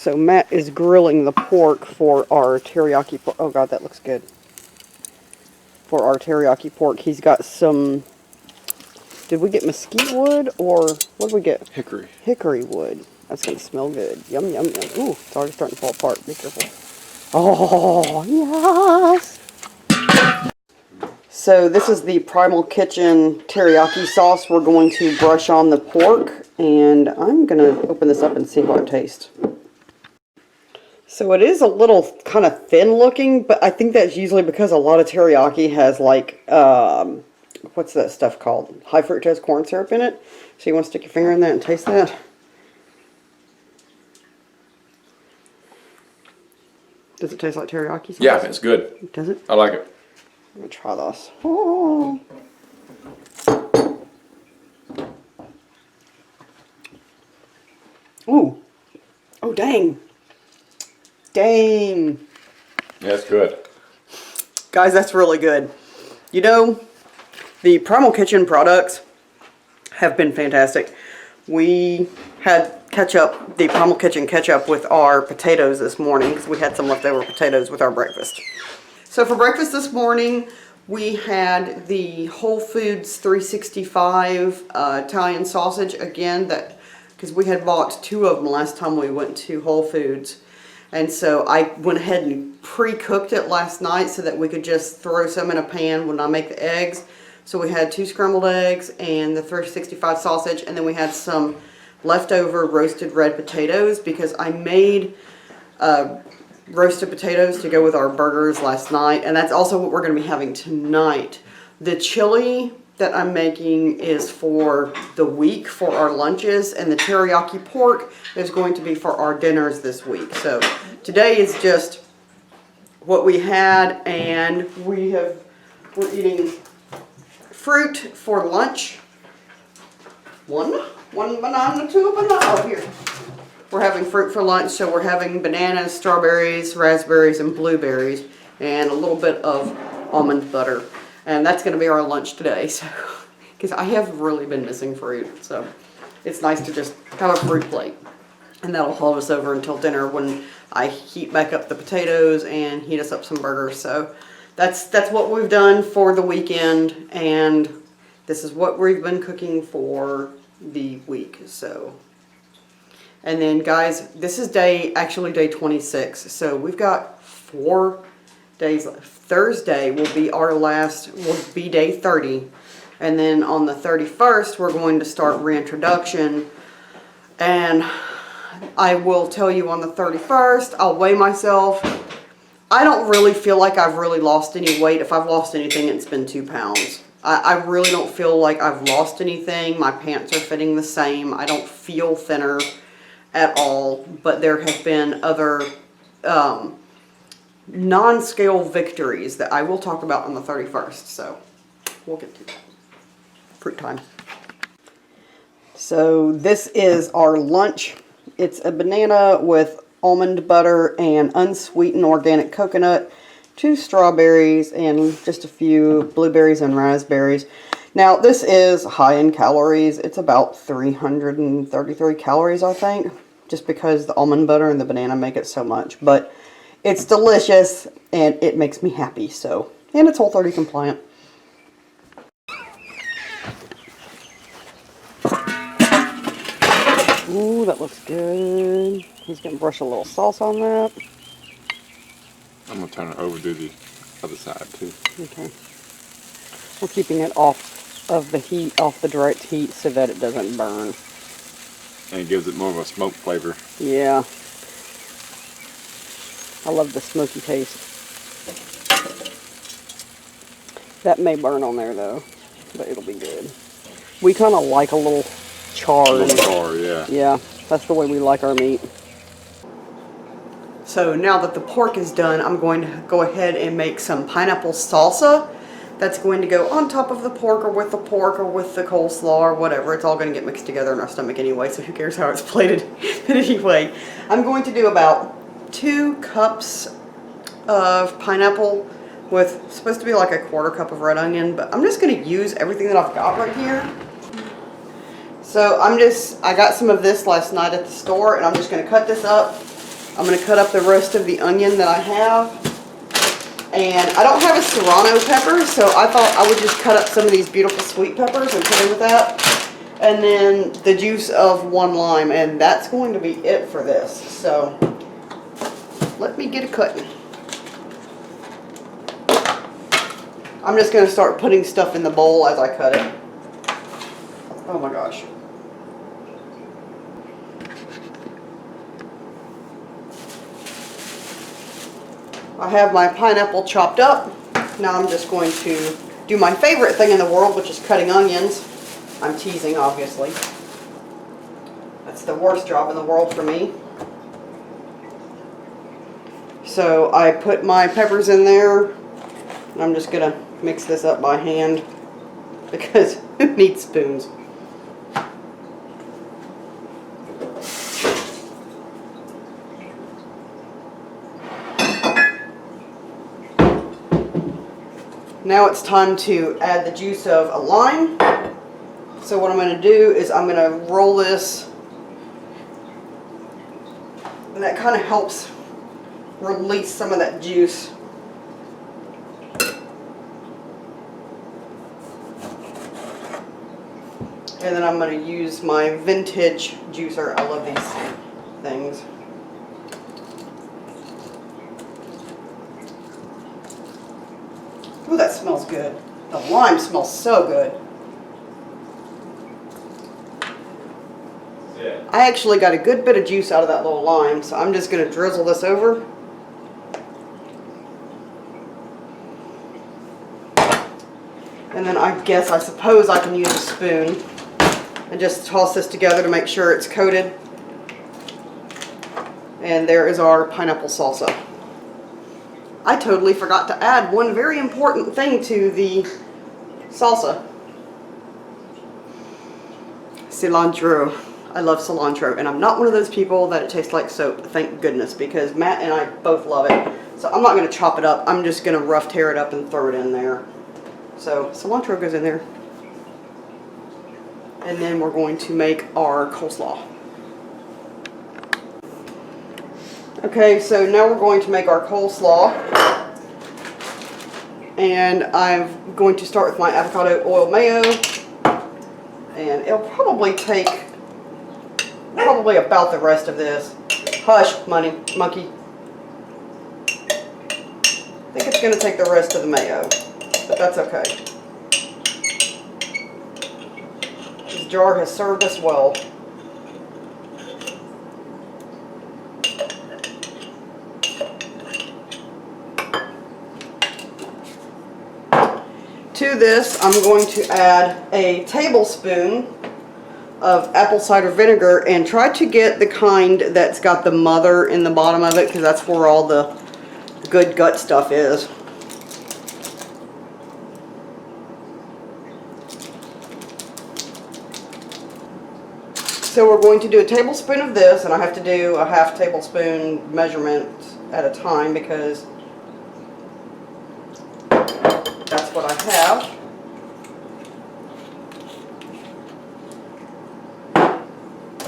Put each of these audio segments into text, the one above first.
So Matt is grilling the pork for our teriyaki pork. Oh god, that looks good. For our teriyaki pork, he's got some... Did we get mesquite wood or what did we get? Hickory. Hickory wood. That's going to smell good. Yum, yum, yum. Ooh, it's already starting to fall apart. Be careful. Oh, yes! So this is the Primal Kitchen teriyaki sauce we're going to brush on the pork. And I'm going to open this up and see how it tastes. So it is a little kind of thin looking, but I think that's usually because a lot of teriyaki has like, what's that stuff called? High fructose corn syrup in it. So you want to stick your finger in there and taste that? Does it taste like teriyaki sauce? Yeah, it's good. Does it? I like it. I'm going to try this. Oh. Ooh. Oh, dang. Dang. Yeah, it's good. Guys, that's really good. You know, the Primal Kitchen products have been fantastic. We had ketchup, the Primal Kitchen ketchup with our potatoes this morning because we had some leftover potatoes with our breakfast. So for breakfast this morning, we had the Whole30 365 Italian sausage again, that because we had bought 2 of them last time we went to Whole Foods. And so I went ahead and pre-cooked it last night so that we could just throw some in a pan when I make the eggs. So we had 2 scrambled eggs and the 365 sausage, and then we had some leftover roasted red potatoes because I made roasted potatoes to go with our burgers last night, and that's also what we're going to be having tonight. The chili that I'm making is for the week for our lunches, and the teriyaki pork is going to be for our dinners this week. So today is just what we had, and we're eating fruit for lunch. One banana, 2 banana. Oh, here. We're having fruit for lunch, so we're having bananas, strawberries, raspberries, and blueberries, and a little bit of almond butter. And that's going to be our lunch today, so because I have really been missing fruit, so it's nice to just have a fruit plate. And that'll hold us over until dinner when I heat back up the potatoes and heat us up some burgers. So that's what we've done for the weekend, and this is what we've been cooking for the week. So, and then guys, this is actually day 26. So we've got 4 days left. Thursday will be day 30, and then on the 31st we're going to start reintroduction. And I will tell you on the 31st, I'll weigh myself. I don't really feel like I've really lost any weight. If I've lost anything, it's been 2 pounds. I really don't feel like I've lost anything. My pants are fitting the same. I don't feel thinner at all, but there have been other non-scale victories that I will talk about on the 31st, so we'll get to that. Fruit time. So this is our lunch. It's a banana with almond butter and unsweetened organic coconut, 2 strawberries, and just a few blueberries and raspberries. Now this is high in calories. It's about 333 calories, I think, just because the almond butter and the banana make it so much, but it's delicious, and it makes me happy, so. And it's Whole30 compliant. Ooh, that looks good. He's going to brush a little sauce on that. I'm going to turn it over to the other side, too. Okay. We're keeping it off of the heat, off the direct heat, so that it doesn't burn. And it gives it more of a smoke flavor. Yeah. I love the smoky taste. That may burn on there though, but it'll be good. We kind of like a little char. A little char, yeah. Yeah, that's the way we like our meat. So now that the pork is done, I'm going to go ahead and make some pineapple salsa. That's going to go on top of the pork or with the coleslaw or whatever. It's all going to get mixed together in our stomach anyway, so who cares how it's plated. But anyway, I'm going to do about 2 cups of pineapple with supposed to be like a 1/4 cup of red onion, but I'm just going to use everything that I've got right here. So I got some of this last night at the store, and I'm just going to cut this up I'm going to cut up the rest of the onion that I have. And I don't have a serrano pepper, so I thought I would just cut up some of these beautiful sweet peppers and put in with that. And then the juice of 1 lime, and that's going to be it for this. So let me get it cutting. I'm just going to start putting stuff in the bowl as I cut it. Oh my gosh. I have my pineapple chopped up. Now I'm just going to do my favorite thing in the world, which is cutting onions. I'm teasing, obviously. That's the worst job in the world for me. So I put my peppers in there, and I'm just going to mix this up by hand because who needs spoons? Now it's time to add the juice of a lime. So what I'm going to do is I'm going to roll this, and that kind of helps release some of that juice. And then I'm going to use my vintage juicer. I love these things. Ooh, that smells good. The lime smells so good. Yeah. I actually got a good bit of juice out of that little lime, so I'm just going to drizzle this over. And then I suppose I can use a spoon and just toss this together to make sure it's coated. And there is our pineapple salsa. I totally forgot to add one very important thing to the salsa. Cilantro. I love cilantro, and I'm not one of those people that it tastes like soap, thank goodness, because Matt and I both love it. So I'm not going to chop it up, I'm just going to rough tear it up and throw it in there. So cilantro goes in there. And then we're going to make our coleslaw. Okay, so now we're going to make our coleslaw. And I'm going to start with my avocado oil mayo. And it'll probably take about the rest of this. Hush, monkey. I think it's going to take the rest of the mayo, but that's okay. This jar has served us well. To this, I'm going to add a tablespoon of apple cider vinegar, and try to get the kind that's got the mother in the bottom of it, because that's where all the good gut stuff is. So we're going to do a tablespoon of this, and I have to do a half tablespoon measurement at a time because that's what I have.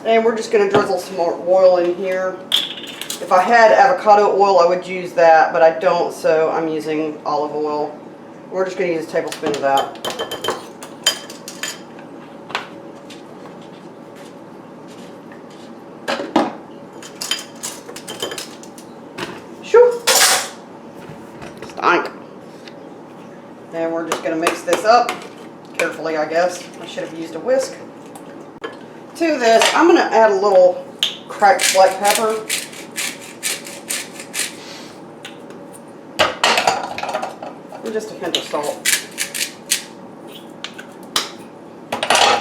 And we're just going to drizzle some more oil in here. If I had avocado oil, I would use that, but I don't, so I'm using olive oil. We're just going to use a tablespoon of that. Shoo! Stank. And we're just going to mix this up carefully, I guess. I should have used a whisk. To this, I'm going to add a little cracked black pepper. And just a hint of salt.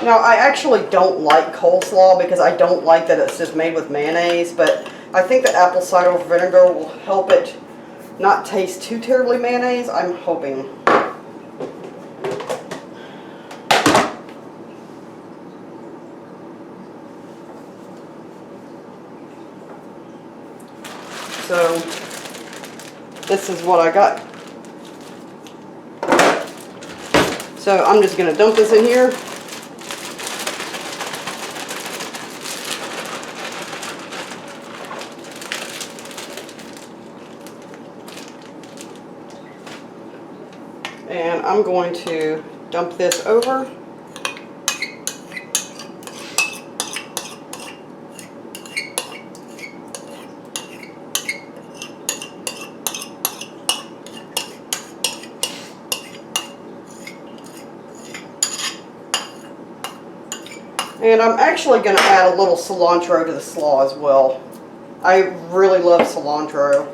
Now, I actually don't like coleslaw because I don't like that it's just made with mayonnaise, but I think that apple cider vinegar will help it not taste too terribly mayonnaise, I'm hoping. So, this is what I got. So, I'm just going to dump this in here. And I'm going to dump this over. And I'm actually going to add a little cilantro to the slaw as well. I really love cilantro.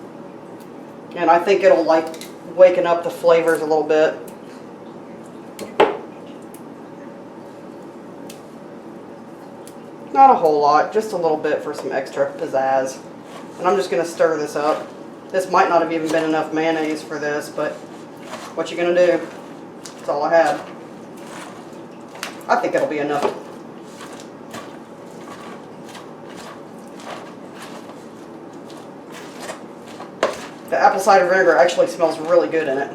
And I think it'll like waken up the flavors a little bit. Not a whole lot, just a little bit for some extra pizzazz. And I'm just going to stir this up. This might not have even been enough mayonnaise for this, but what you going to do? That's all I had. I think it'll be enough. The apple cider vinegar actually smells really good in it.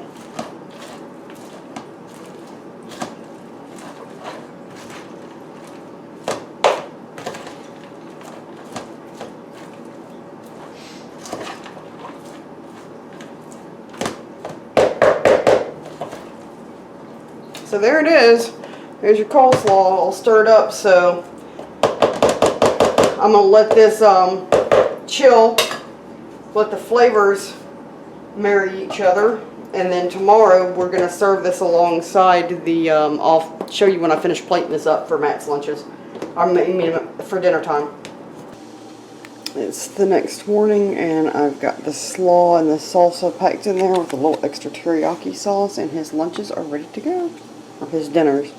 So there it is. Here's your coleslaw all stirred up. So I'm gonna let this chill, let the flavors marry each other, and then tomorrow we're gonna serve this alongside the. I'll show you when I finish plating this up for Matt's lunches. I mean for dinner time. It's the next morning, and I've got the slaw and the salsa packed in there with a little extra teriyaki sauce, and his lunches are ready to go. Or his dinners.